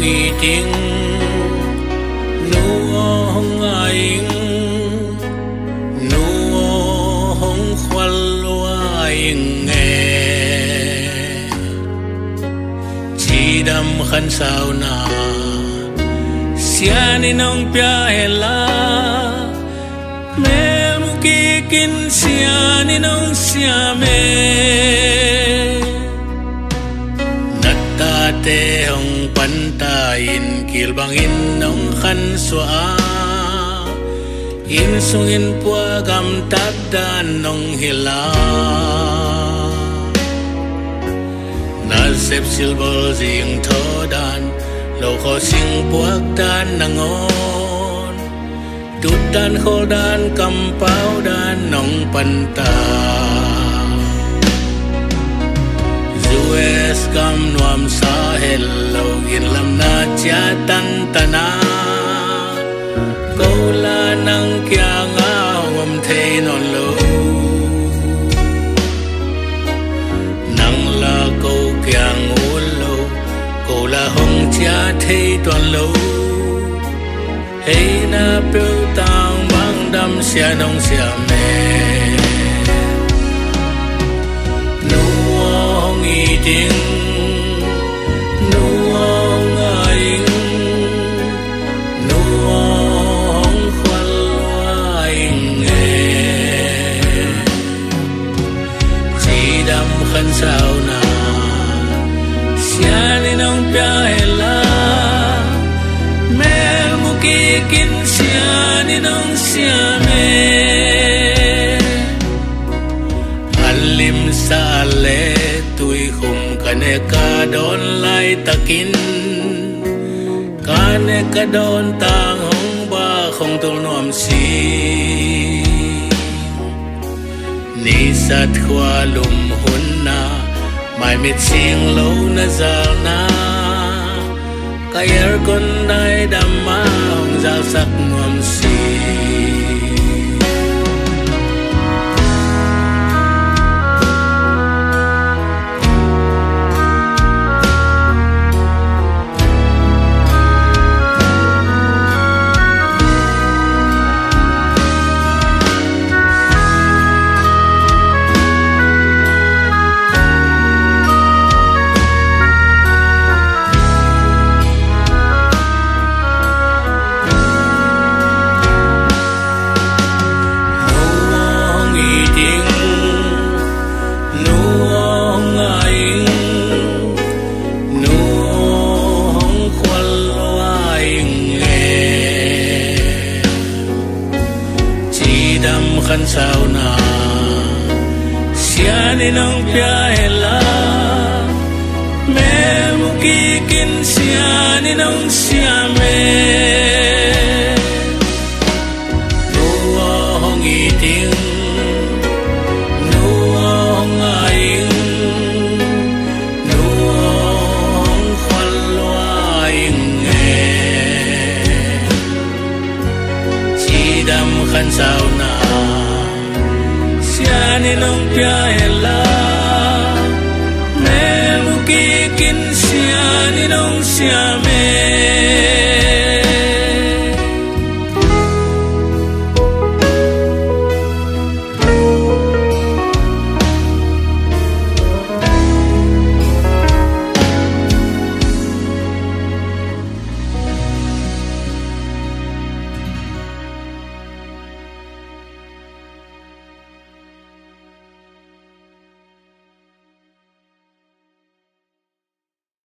iting nuo hong aing nuo hong khwal aing nghe chi đam khăn sao na siani nong pia hela mel mukikin siani nong siame natate hong pantain kilbangin nong khan swa in sungin pua gam tagdan nong hila na sep silbol jing thodan lo kho sing puak dan nangon tut dan khol dan kam pau dan nong panta Zues kam nuam sa hello in lam na cha tan tana ko la nang kya nga wam the non lo nang la ko kya ngul lo ko la hong cha the toàn lo hey na pu tang bang dam sia nong sia me nuong iting nuong aing nuong khwal aing nghe chi đam khăn sao na sia ni nong pia hela mel mukikin sia ni nong sia me alim sa le tui khum kane ka don lai takin kane ka don tang hong ba không tul nom si ni sat khwa lum hun na mai mit sing lo na zal na kayer kon dai dam ma hong zal sak nom si khăn sao na siani nong pia hela me mukikin siani nong siame nuo hong iting nuo hong aing nuo hong khwal aing nghe chi đam khăn sao na siani nong pia hela me mukikin siani nong siame